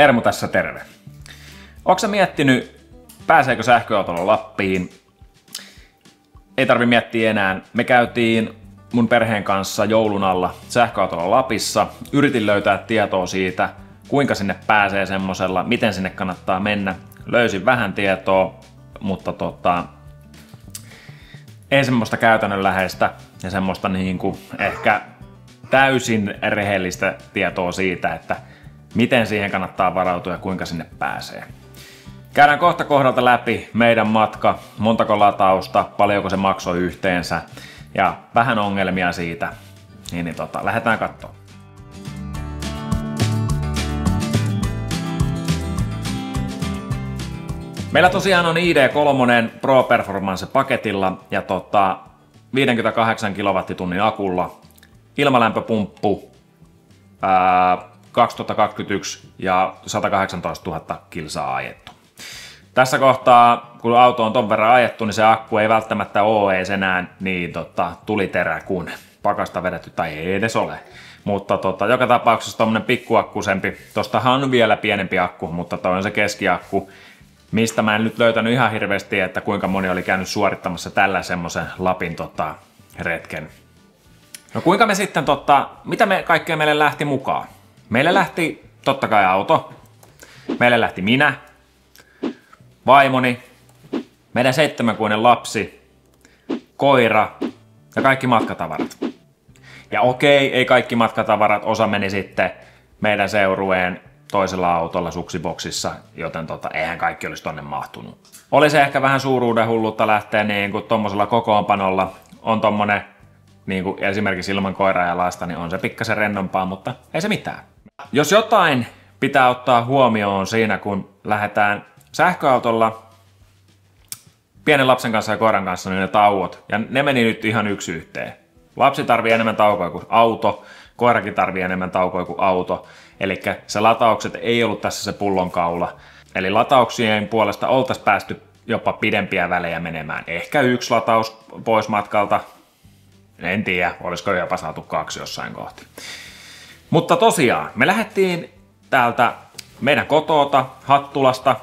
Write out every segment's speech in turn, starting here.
Ermu tässä terve. Ootko sä miettinyt, pääseekö sähköautolla Lappiin? Ei tarvi miettiä enää. Me käytiin mun perheen kanssa joulun alla sähköautolla Lapissa. Yritin löytää tietoa siitä, kuinka sinne pääsee semmosella, miten sinne kannattaa mennä. Löysin vähän tietoa, mutta ei semmoista käytännönläheistä ja semmoista niinku ehkä täysin rehellistä tietoa siitä, että miten siihen kannattaa varautua ja kuinka sinne pääsee. Käydään kohta kohdalta läpi meidän matka, montako latausta, paljonko se maksoi yhteensä ja vähän ongelmia siitä. Lähdetään katsomaan. Meillä tosiaan on ID3 Pro Performance paketilla ja 58 kWh akulla, ilmalämpöpumppu 2021 ja 118 000 kilsaa ajettu. Tässä kohtaa, kun auto on ton verran ajettu, niin se akku ei välttämättä ole edes enää niin tuliterä kuin pakasta vedetty, tai ei edes ole. Mutta joka tapauksessa tommonen pikkuakkusempi, tostahan on vielä pienempi akku, mutta toi on se keskiakku, mistä mä en nyt löytänyt ihan hirveästi, että kuinka moni oli käynyt suorittamassa tällä semmosen Lapin retken. No kuinka me sitten, mitä me kaikkea meille lähti mukaan? Meille lähti totta kai auto, meille lähti minä, vaimoni, meidän 7-kuinen lapsi, koira ja kaikki matkatavarat. Ja okei, ei kaikki matkatavarat, osa meni sitten meidän seurueen toisella autolla suksiboksissa, joten eihän kaikki olisi tonne mahtunut. Oli se ehkä vähän suuruuden hulluutta lähteä tommosella kokoonpanolla, on tommonen esimerkiksi ilman koiraa ja lasta, niin on se pikkasen rennompaa, mutta ei se mitään. Jos jotain pitää ottaa huomioon siinä, kun lähdetään sähköautolla pienen lapsen kanssa ja koiran kanssa, niin ne tauot, ja ne meni nyt ihan yksi yhteen. Lapsi tarvii enemmän taukoa kuin auto, koirakin tarvii enemmän taukoa kuin auto, eli se lataukset ei ollut tässä se pullonkaula. Eli latauksien puolesta oltaisiin päästy jopa pidempiä välejä menemään. Ehkä yksi lataus pois matkalta, en tiedä, olisiko jopa saatu 2 jossain kohti. Mutta tosiaan, me lähdettiin täältä meidän kotoota, Hattulasta,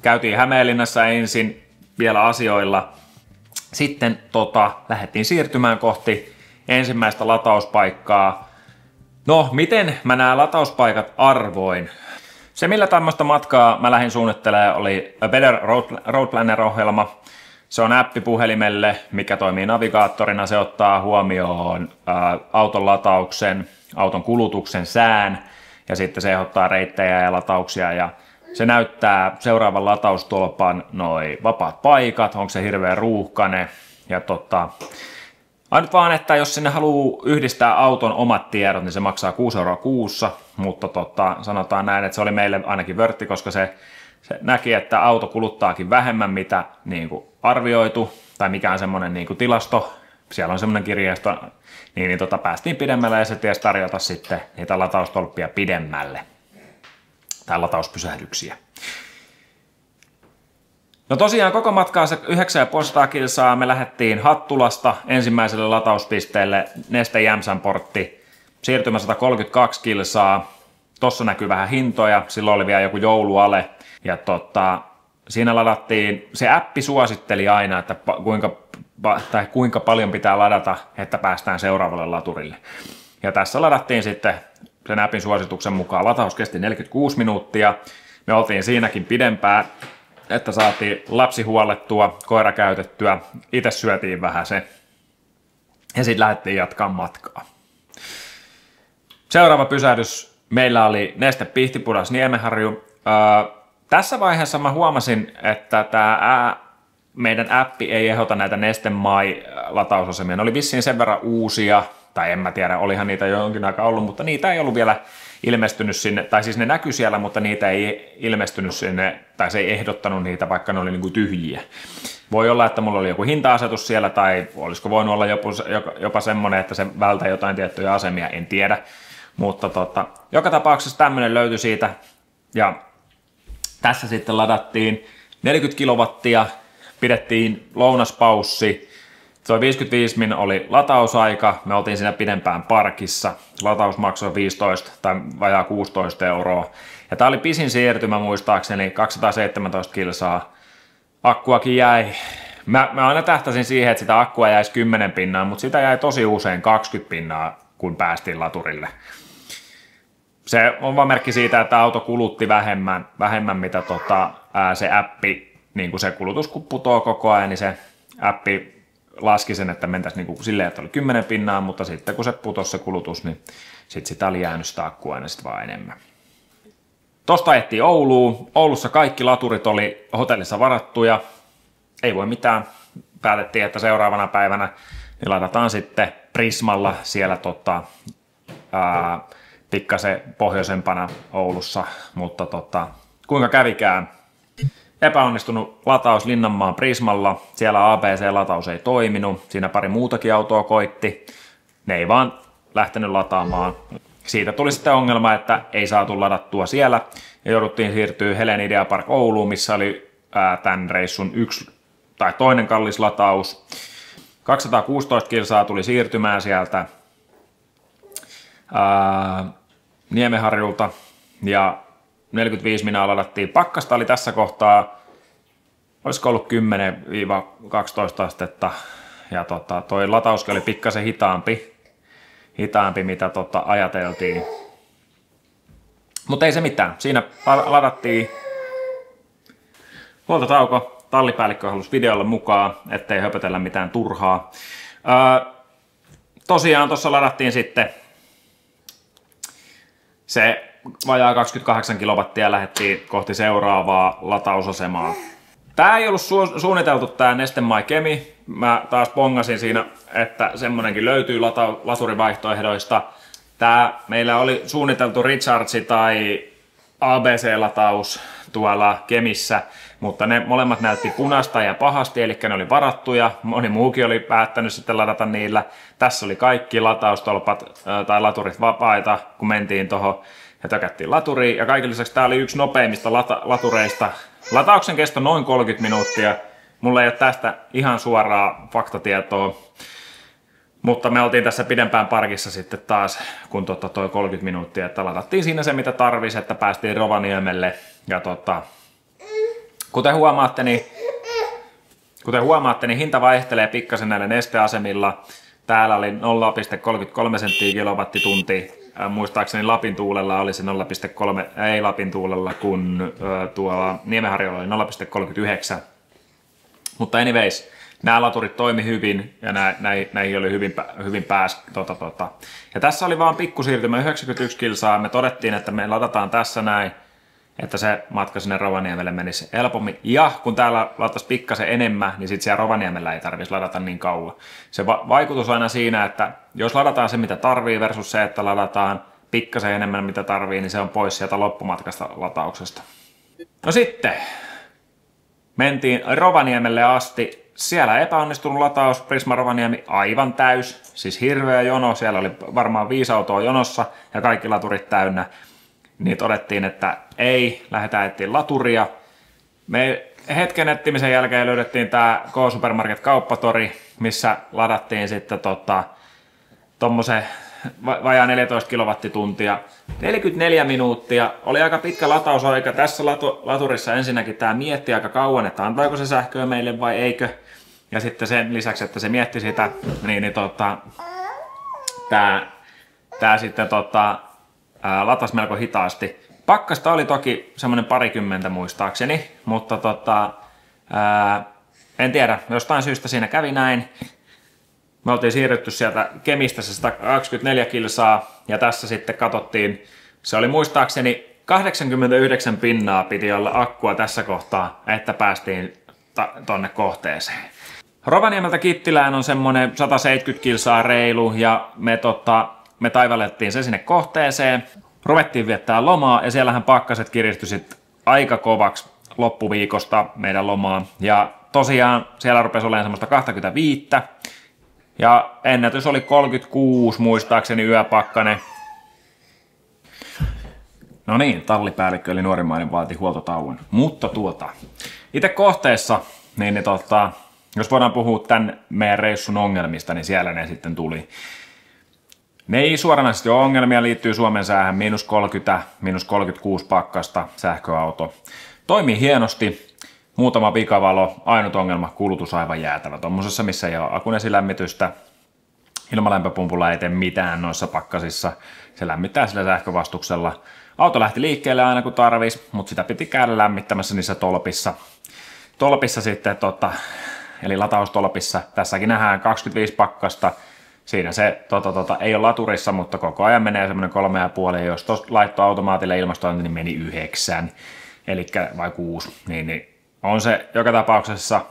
käytiin Hämeenlinnassa ensin vielä asioilla. Sitten lähdettiin siirtymään kohti ensimmäistä latauspaikkaa. No, miten mä nämä latauspaikat arvoin? Se, millä tämmöistä matkaa mä lähdin suunnittelemaan, oli Better Road Planner-ohjelma. Se on appi puhelimelle, mikä toimii navigaattorina. Se ottaa huomioon auton latauksen, auton kulutuksen, sään ja sitten se ehdottaa reittejä ja latauksia ja se näyttää seuraavan lataustolpan noi vapaat paikat, onko se hirveän ruuhkane ja ainut vaan, että jos sinne haluaa yhdistää auton omat tiedot, niin se maksaa 6 € kuussa, mutta sanotaan näin, että se oli meille ainakin vörtti, koska se näki, että auto kuluttaakin vähemmän mitä arvioitu, tai mikä on semmoinen tilasto, siellä on semmoinen kirjasto, niin päästiin pidemmälle ja se tiesi tarjota sitten niitä lataustolppia pidemmälle, tai latauspysähdyksiä. No tosiaan koko matkaa se 950 kilsaa me lähdettiin Hattulasta ensimmäiselle latauspisteelle Neste Jämsänportti, siirtymä 132 kilsaa, tossa näkyy vähän hintoja, silloin oli vielä joku jouluale ja siinä ladattiin, se appi suositteli aina, että kuinka paljon pitää ladata, että päästään seuraavalle laturille. Ja tässä ladattiin sitten sen appin suosituksen mukaan, lataus kesti 46 minuuttia, me oltiin siinäkin pidempään, että saatiin lapsi huollettua, koira käytettyä, itse syötiin vähän se ja sitten lähdettiin jatkaa matkaa. Seuraava pysähdys meillä oli Neste Pihtipudas Niemenharju. Tässä vaiheessa mä huomasin, että tämä meidän appi ei ehdota näitä Neste My-latausasemia. Ne oli vissiin sen verran uusia, tai en mä tiedä, olihan niitä jo jonkin aikaa ollut, mutta niitä ei ollut vielä ilmestynyt sinne, tai siis ne näkyi siellä, mutta niitä ei ilmestynyt sinne, tai se ei ehdottanut niitä, vaikka ne oli tyhjiä. Voi olla, että mulla oli joku hinta-asetus siellä, tai olisiko voinut olla jopa semmoinen, että se vältää jotain tiettyjä asemia, en tiedä. Mutta joka tapauksessa tämmöinen löytyi siitä, ja tässä sitten ladattiin 40 kilowattia, pidettiin lounaspaussi, Se oli 55 min oli latausaika, me oltiin siinä pidempään parkissa, lataus maksoi 15 tai vajaa 16 euroa. Ja tää oli pisin siirtymä muistaakseni, 217 kilsaa. Akkuakin jäi. Mä aina tähtäsin siihen, että sitä akkua jäisi 10 pinnaa, mutta sitä jäi tosi usein 20 pinnaa, kun päästiin laturille. Se on vaan merkki siitä, että auto kulutti vähemmän mitä se appi, niin kun se kulutus kun putoo koko ajan, niin se appi laski sen, että mentäisiin niin silleen, että oli 10 pinnaa, mutta sitten kun se putosi se kulutus, niin sitten sitä oli jäänyt sitä akkua aina sitten vaan enemmän. Tosta ajettiin Ouluun. Oulussa kaikki laturit oli hotellissa varattuja. Ei voi mitään. Päätettiin, että seuraavana päivänä niin ladataan sitten Prismalla siellä pikkasen pohjoisempana Oulussa, mutta kuinka kävikään. Epäonnistunut lataus Linnanmaan Prismalla. Siellä ABC-lataus ei toiminut. Siinä pari muutakin autoa koitti. Ne ei vaan lähtenyt lataamaan. Siitä tuli sitten ongelma, että ei saatu ladattua siellä ja jouduttiin siirtyä Helen Idea Park Ouluun, missä oli tämän reissun toinen kallis lataus. 216 kilsaa tuli siirtymään sieltä Niemenharjulta ja 45 minaa ladattiin. Pakkasta oli tässä kohtaa, olisiko ollut 10-12 astetta ja toi latauskin oli pikkasen hitaampi mitä ajateltiin. Mutta ei se mitään. Siinä ladattiin. Huoltotauko. Tallipäällikkö halusi videolle mukaan, ettei höpötellä mitään turhaa. Tosiaan tuossa ladattiin sitten se vajaa 28 kilowattia, lähdettiin kohti seuraavaa latausasemaa. Tää ei ollut suunniteltu tää Neste My Kemi. Mä taas bongasin siinä, että semmonenkin löytyy laturivaihtoehdoista. Tää meillä oli suunniteltu Recharge tai ABC-lataus tuolla Kemissä, mutta ne molemmat näytti punaista ja pahasti, eli ne oli varattuja. Moni muukin oli päättänyt sitten ladata niillä. Tässä oli kaikki lataustolpat tai laturit vapaita, kun mentiin tuohon ja tökättiin laturiin. Ja kaiken lisäksi tää oli yksi nopeimmista latureista. Latauksen kesto noin 30 minuuttia. Mulla ei ole tästä ihan suoraa faktatietoa, mutta me oltiin tässä pidempään parkissa sitten taas, kun toi 30 minuuttia, että ladattiin siinä se mitä tarvisi, että päästiin Rovaniemelle. Ja kuten huomaatte, niin hinta vaihtelee pikkasen näillä nesteasemilla. Täällä oli 0,33 senttiä kilowattitunti. Muistaakseni Lapin tuulella oli se 0,3, ei Lapin tuulella, kun tuolla Niemenharjolla oli 0,39. Mutta anyways, nämä laturit toimi hyvin ja näihin oli hyvin pääs. Ja tässä oli vaan pikkusiirtymä 91 kilsaa. Me todettiin, että me ladataan tässä näin, että se matka sinne Rovaniemelle menisi helpommin. Ja kun täällä ladattaisiin pikkasen enemmän, niin sitten siellä Rovaniemellä ei tarvitsisi ladata niin kauan. Se vaikutus aina siinä, että jos ladataan se mitä tarvii versus se, että ladataan pikkasen enemmän mitä tarvii, niin se on pois sieltä loppumatkasta latauksesta. No sitten mentiin Rovaniemelle asti. Siellä epäonnistunut lataus, Prisma Rovaniemi aivan täys, siis hirveä jono, siellä oli varmaan 5 autoa jonossa ja kaikki laturit täynnä. Niin todettiin, että ei, lähdetään etsiä laturia. Me hetken etsimisen jälkeen löydettiin tää K-Supermarket kauppatori, missä ladattiin sitten tommosen vajaa 14 kilowattituntia. 44 minuuttia, oli aika pitkä latausaika. Tässä laturissa ensinnäkin tää mietti aika kauan, että antaako se sähköä meille vai eikö. Ja sitten sen lisäksi, että se mietti sitä, tää sitten latas melko hitaasti. Pakkasta oli toki semmoinen parikymmentä muistaakseni, mutta en tiedä, jostain syystä siinä kävi näin. Me oltiin siirrytty sieltä Kemistä se 124 kilsaa ja tässä sitten katsottiin, se oli muistaakseni 89 pinnaa piti olla akkua tässä kohtaa, että päästiin tonne kohteeseen. Rovaniemeltä Kittilään on semmonen 170 kilsaa reilu ja me taivallettiin se sinne kohteeseen. Ruvettiin viettää lomaa ja siellähän pakkaset kiristyi sit aika kovaksi loppuviikosta meidän lomaa. Ja tosiaan siellä rupesi olemaan semmoista 25. Ja ennätys oli 36 muistaakseni yöpakkane. No niin, tallipäällikkö eli nuorimmainen vaati huoltotauon. Mutta itse kohteessa, jos voidaan puhua tämän meidän reissun ongelmista, niin siellä ne sitten tuli. Ne ei suoranaisesti ole ongelmia, liittyy Suomen säähän, -30, -36 pakkasta, sähköauto. Toimii hienosti, muutama pikavalo, ainut ongelma, kulutus aivan jäätävä. Tuommoisessa, missä ei ole akunesilämmitystä, ilmalämpöpumpulla ei tee mitään noissa pakkasissa, se lämmittää sillä sähkövastuksella. Auto lähti liikkeelle aina kun tarvisi, mutta sitä piti käydä lämmittämässä niissä tolpissa sitten, eli lataustolpissa. Tässäkin nähdään 25 pakkasta. Siinä se ei ole laturissa, mutta koko ajan menee semmoinen 3,5, ja jos laittoi automaatille ilmastointi, niin meni 9, eli vai 6, niin on se joka tapauksessa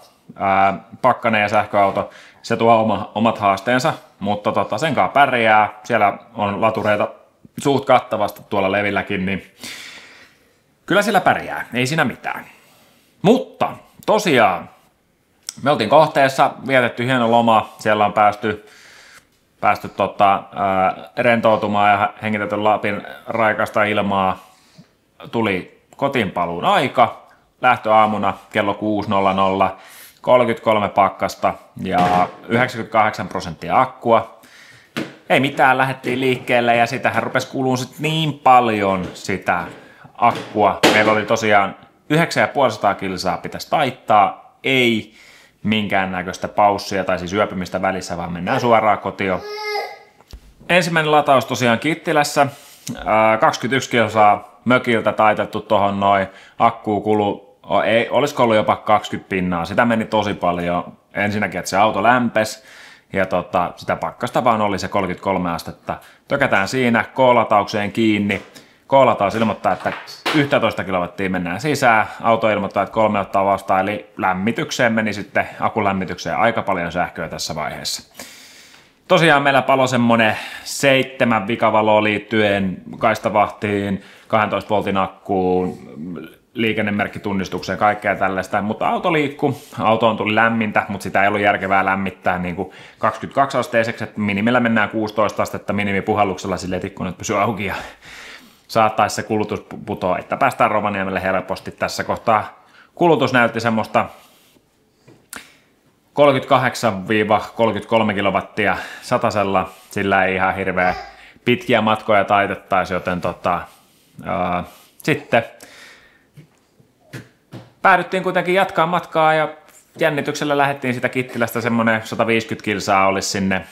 pakkanen ja sähköauto, se tuo omat haasteensa, mutta sen kanssa pärjää, siellä on latureita suht kattavasti tuolla levilläkin, niin kyllä siellä pärjää, ei siinä mitään. Mutta tosiaan, me oltiin kohteessa, vietetty hieno loma, siellä on päästy rentoutumaan ja hengitetty Lapin raikasta ilmaa. Tuli kotiinpaluun aika, lähtöaamuna kello 6.00, 33 pakkasta ja 98% akkua. Ei mitään, lähdettiin liikkeelle ja sitähän rupesi kuluun sit niin paljon sitä akkua. Meillä oli tosiaan 950 kilsaa pitäisi taittaa, ei minkäännäköistä paussia tai siis yöpymistä välissä, vaan mennään suoraan kotiin. Ensimmäinen lataus tosiaan Kittilässä, 21 kilsaa mökiltä taitettu tohon noin, akkuu kulu, olisiko ollut jopa 20 pinnaa, sitä meni tosi paljon. Ensinnäkin, että se auto lämpesi ja sitä pakkasta vaan oli se 33 astetta. Tökätään siinä K-lataukseen kiinni. K-lataus ilmoittaa, että 11 kilowattia mennään sisään, auto ilmoittaa, että 3 ottaa vastaan, eli lämmitykseen meni sitten akun lämmitykseen aika paljon sähköä tässä vaiheessa. Tosiaan meillä palo semmonen 7 vikavaloa liittyen kaistavahtiin, 12 voltin akkuun, liikennemerkkitunnistukseen, kaikkea tällaista, mutta auto liikkuu, autoon tuli lämmintä, mutta sitä ei ollut järkevää lämmittää niin kuin 22 asteiseksi, että minimillä mennään 16 astetta minimipuhalluksella silleen, että ikkunat pysyy auki ja saattaisi se kulutus putoa, että päästään Rovaniemelle helposti tässä kohtaa. Kulutus näytti semmoista 38-33 kilowattia satasella, sillä ei ihan hirveä pitkiä matkoja taitettaisi, joten sitten päädyttiin kuitenkin jatkaa matkaa ja jännityksellä lähdettiin sitä Kittilästä, semmoinen 150 kilsaa olisi sinne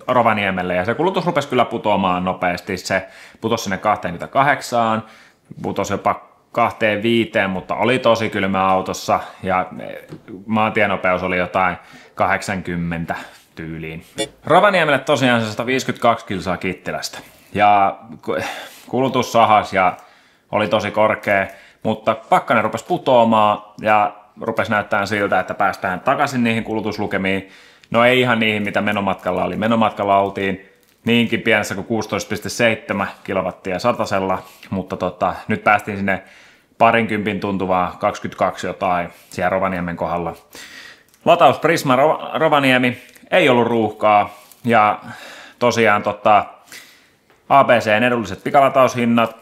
Rovaniemelle ja se kulutus rupesi kyllä putoamaan nopeasti, se putosi sinne 28, putosi jopa 25, mutta oli tosi kylmä autossa ja maantienopeus oli jotain 80 tyyliin. Rovaniemelle tosiaan se 152 kilsaa Kittilästä ja kulutus sahas ja oli tosi korkea, mutta pakkanen rupesi putoamaan ja rupesi näyttämään siltä, että päästään takaisin niihin kulutuslukemiin. No ei ihan niihin, mitä menomatkalla oli. Menomatkalla oltiin niinkin pienessä kuin 16,7 kilowattia satasella, mutta nyt päästiin sinne 20 tuntuvaa 22 jotain siellä Rovaniemen kohdalla. Lataus Prisma Rovaniemi, ei ollut ruuhkaa ja tosiaan ABC:n edulliset pikalataushinnat,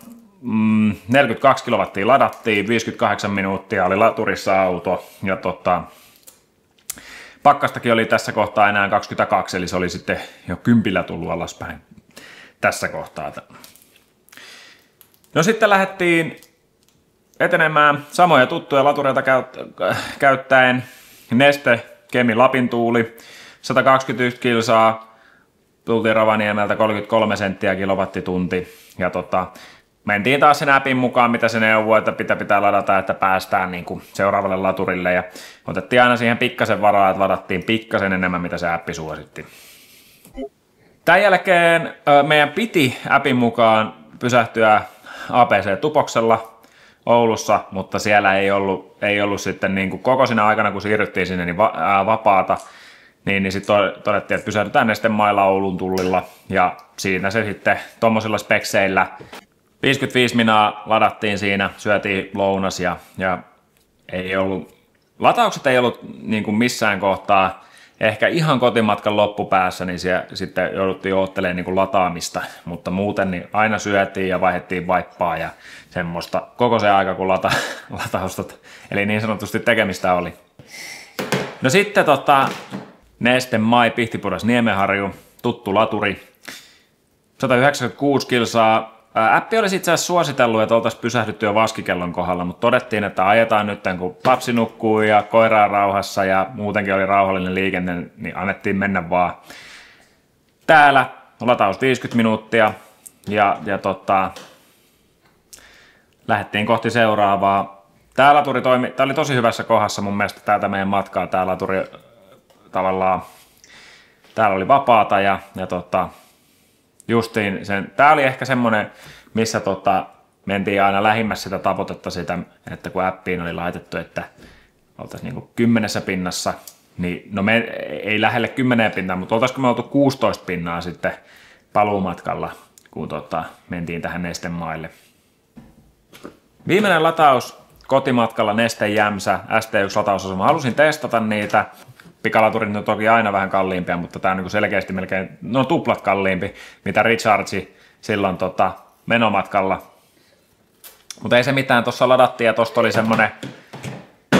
42 kilowattia ladattiin, 58 minuuttia oli laturissa auto ja pakkastakin oli tässä kohtaa enää 22, eli se oli sitten jo 10 tullut alaspäin tässä kohtaa. No sitten lähdettiin etenemään samoja tuttuja latureita käyttäen. Neste Kemi Lapin tuuli, 121 kilsaa, tultiin Rovaniemeltä 33 senttiä kilowattitunti ja mentiin taas sen appin mukaan, mitä se neuvoo, että pitää ladata, että päästään niin kuin seuraavalle laturille ja otettiin aina siihen pikkasen varaa, että ladattiin pikkasen enemmän, mitä se appi suositti. Tämän jälkeen meidän piti appin mukaan pysähtyä ABC-tupoksella Oulussa, mutta siellä ei ollut sitten niin kuin koko siinä aikana, kun siirryttiin sinne, niin vapaata, niin sitten todettiin, että pysähdytään Nesteen mailla Oulun tullilla ja siinä se sitten tuommoisilla spekseillä 55 minaa ladattiin siinä, syötiin lounas ja ei ollut, lataukset ei ollut niin kuin missään kohtaa, ehkä ihan kotimatkan loppupäässä, niin siellä sitten jouduttiin odottelemaan niin kuin lataamista, mutta muuten niin aina syötiin ja vaihdettiin vaippaa ja semmoista koko se aika, kun lataustot, eli niin sanotusti tekemistä oli. No sitten Neste Mai Pihtipudas Niemenharju, tuttu laturi, 196 kilsaa. Appi olisi itse asiassa suositellut, että oltaisiin pysähdytty jo vaskikellon kohdalla, mutta todettiin, että ajetaan nyt, kun lapsi nukkuu ja koira on rauhassa ja muutenkin oli rauhallinen liikenne, niin annettiin mennä vaan. Täällä lataus 50 minuuttia ja lähdettiin kohti seuraavaa. Tämä laturi tämä oli tosi hyvässä kohdassa mun mielestä täältä meidän matkaa. Tämä laturi tavallaan, täällä oli vapaata ja justiin tää oli ehkä semmonen, missä mentiin aina lähimmässä sitä tavoitetta sitä, että kun appiin oli laitettu, että oltaisiin niinku 10 pinnassa, niin no me ei lähelle 10 pinnaa, mutta oltaisiko me oltu 16 pinnaa sitten paluumatkalla, kun mentiin tähän Neste Maille. Viimeinen lataus kotimatkalla Neste Jämsä ST1-latausasema. Halusin testata niitä. Pikalaturit on toki aina vähän kalliimpia, mutta tämä on niin selkeästi melkein tuplat kalliimpi, mitä Recharge silloin menomatkalla. Mutta ei se mitään, tuossa ladattiin ja tuosta oli semmoinen 130-140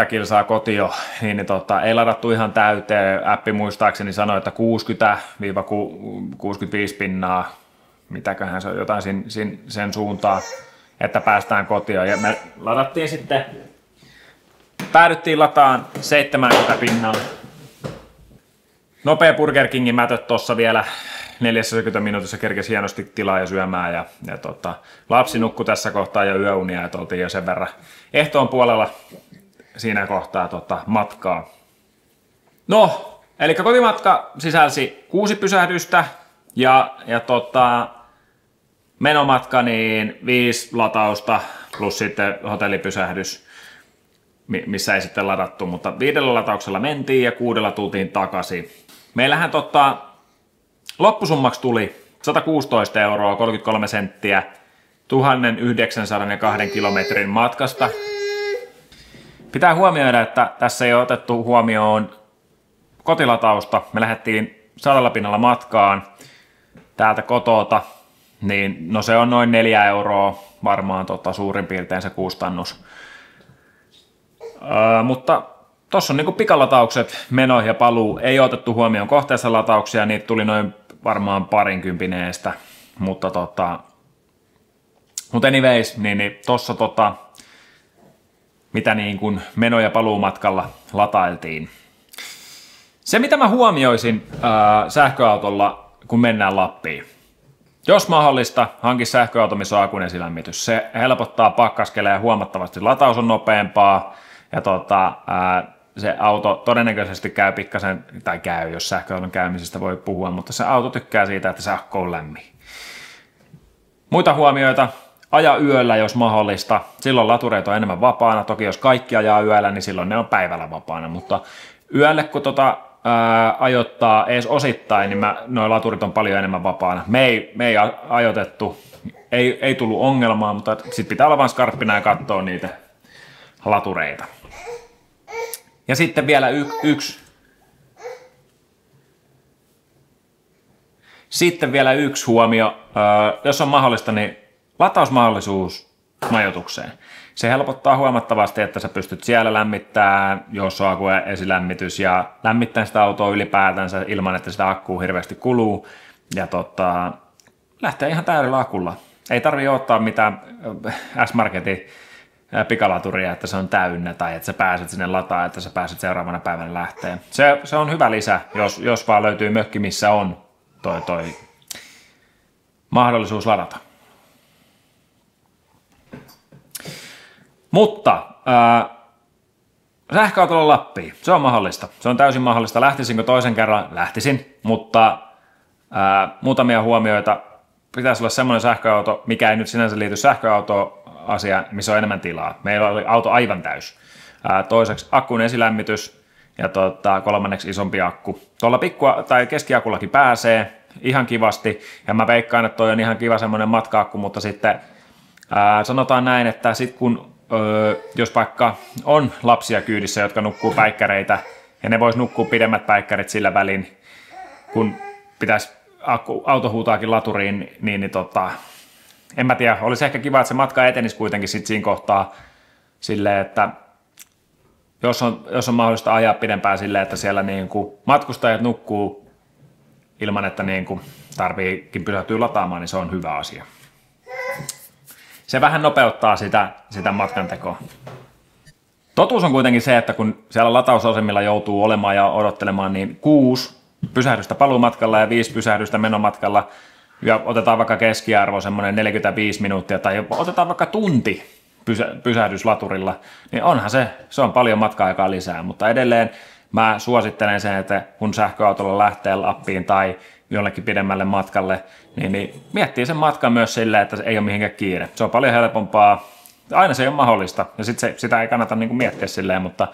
kilsaa kotio, niin ei ladattu ihan täyteen. Appi muistaakseni sanoi, että 60-65 pinnaa, mitäköhän se on, jotain sen suuntaan, että päästään kotioon. Ja me ladattiin sitten, päädyttiin lataan 70 pinnaa. Nopea Burger Kingin mätöt tuossa vielä 40 minuutissa kerkesi hienosti tilaa ja syömään. Ja lapsi nukkui tässä kohtaa jo yöunia, että oltiin jo sen verran ehtoon puolella siinä kohtaa matkaa. No, eli kotimatka sisälsi 6 pysähdystä ja menomatka niin 5 latausta plus sitten hotellipysähdys, missä ei sitten ladattu, mutta 5 latauksella mentiin ja 6 tultiin takaisin. Meillähän loppusummaksi tuli 116 euroa 33 senttiä 1902 kilometrin matkasta. Pitää huomioida, että tässä ei ole otettu huomioon kotilatausta. Me lähdettiin 100 pinnalla matkaan täältä kotota, niin no se on noin 4 euroa varmaan suurin piirtein se kustannus. Mutta tuossa on niinku pikalataukset, meno ja paluu, ei otettu huomioon kohteessa latauksia, niitä tuli noin varmaan 20 eestä, mutta anyways, niin tossa mitä niin kuin meno- ja paluumatkalla latailtiin. Se mitä mä huomioisin sähköautolla, kun mennään Lappiin. Jos mahdollista, hanki sähköauto, missä on akun esilämmitys. Se helpottaa pakkaskeleen huomattavasti, lataus on nopeampaa ja se auto todennäköisesti käy pikkasen, tai käy, jos sähköauton käymisestä voi puhua, mutta se auto tykkää siitä, että sähkö on lämmin. Muita huomioita, aja yöllä, jos mahdollista. Silloin latureita on enemmän vapaana. Toki jos kaikki ajaa yöllä, niin silloin ne on päivällä vapaana, mutta yölle kun ajoittaa edes osittain, niin nuo laturit on paljon enemmän vapaana. Me ei ajoitettu, ei tullut ongelmaa, mutta sitten pitää olla vain skarppina ja katsoa niitä latureita. Ja sitten vielä yksi huomio, jos on mahdollista, niin latausmahdollisuus majoitukseen. Se helpottaa huomattavasti, että sä pystyt siellä lämmittämään, jos on akun esilämmitys, ja lämmittämään sitä autoa ylipäätänsä ilman, että sitä akkuu hirveästi kuluu. Ja lähtee ihan täydellä akulla. Ei tarvitse ottaa mitään S-Marketin pikalaturia, että se on täynnä, tai että sä pääset sinne lataan, että sä pääset seuraavana päivänä lähteen. Se on hyvä lisä, jos vaan löytyy mökki, missä on toi mahdollisuus ladata. Mutta sähköautolla Lappiin, se on mahdollista. Se on täysin mahdollista. Lähtisinkö toisen kerran? Lähtisin, mutta muutamia huomioita. Pitäisi olla semmoinen sähköauto, mikä ei nyt sinänsä liity sähköautoasiaan, missä on enemmän tilaa. Meillä oli auto aivan täys. Toiseksi akkun esilämmitys ja kolmanneksi isompi akku. Tuolla keskiakullakin pääsee ihan kivasti, ja mä veikkaan, että toi on ihan kiva semmoinen matka-akku, mutta sitten sanotaan näin, että sit kun jos vaikka on lapsia kyydissä, jotka nukkuu päikkäreitä, ja ne vois nukkua pidemmät päikkärit sillä välin, kun pitäisi auto huutaakin laturiin, niin en mä tiedä, olisi ehkä kiva, että se matka etenisi kuitenkin sit siinä kohtaa silleen, että jos on mahdollista ajaa pidempään silleen, että siellä niin kuin matkustajat nukkuu ilman, että niin kuin tarviikin pysähtyä lataamaan, niin se on hyvä asia. Se vähän nopeuttaa sitä matkantekoa. Totuus on kuitenkin se, että kun siellä latausasemilla joutuu olemaan ja odottelemaan, niin 6 pysähdystä paluumatkalla ja 5 pysähdystä menomatkalla, ja otetaan vaikka keskiarvo semmoinen 45 minuuttia, tai otetaan vaikka tunti pysähdyslaturilla, niin onhan se on paljon matka-aikaa lisää, mutta edelleen mä suosittelen sen, että kun sähköautolla lähtee Lappiin tai jollekin pidemmälle matkalle, niin miettii sen matkan myös silleen, että se ei ole mihinkään kiire. Se on paljon helpompaa. Aina se ei ole mahdollista, ja sitä ei kannata niin kuin miettiä silleen, mutta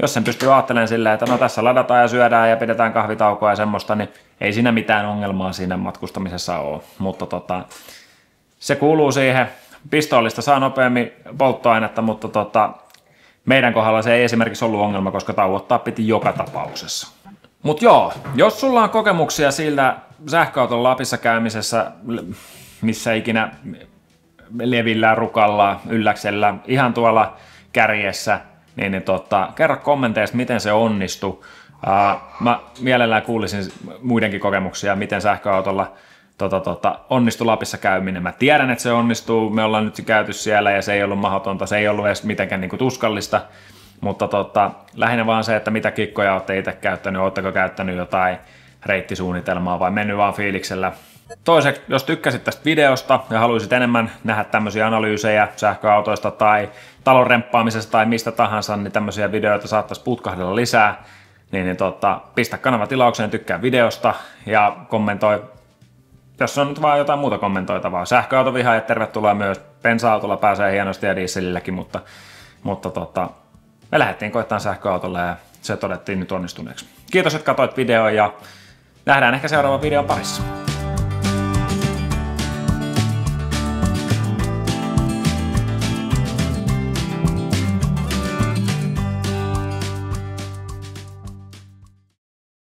jos sen pystyy ajattelemaan silleen, että no tässä ladataan ja syödään ja pidetään kahvitaukoa ja semmoista, niin ei siinä mitään ongelmaa siinä matkustamisessa ole. Mutta se kuuluu siihen. Pistoolista saa nopeammin polttoainetta, mutta meidän kohdalla se ei esimerkiksi ollut ongelma, koska tauottaa piti joka tapauksessa. Mutta joo, jos sulla on kokemuksia sillä sähköauton Lapissa käymisessä, missä ikinä Levillä, Rukalla, Ylläksellä, ihan tuolla kärjessä, niin kerro kommenteista, miten se onnistui. Mä mielellään kuulisin muidenkin kokemuksia, miten sähköautolla onnistui Lapissa käyminen. Mä tiedän, että se onnistuu, me ollaan nyt käyty siellä ja se ei ollut mahdotonta, se ei ollut edes mitenkään niin kuin tuskallista, mutta lähinnä vaan se, että mitä kikkoja olette itse käyttänyt, oletteko käyttänyt jotain reittisuunnitelmaa vai mennyt vaan fiiliksellä. Toiseksi, jos tykkäsit tästä videosta ja haluaisit enemmän nähdä tämmöisiä analyysejä sähköautoista tai talon remppaamisesta tai mistä tahansa, niin tämmöisiä videoita saattaisi putkahdella lisää, niin pistä kanava tilaukseen, tykkää videosta ja kommentoi, jos on nyt vaan jotain muuta kommentoitavaa. Sähköautovihaajat tervetuloa myös, bensa-autolla pääsee hienosti ja dieselilläkin, mutta me lähdettiin koittamaan sähköautolla ja se todettiin nyt onnistuneeksi. Kiitos, että katsoit videon ja nähdään ehkä seuraavan videon parissa.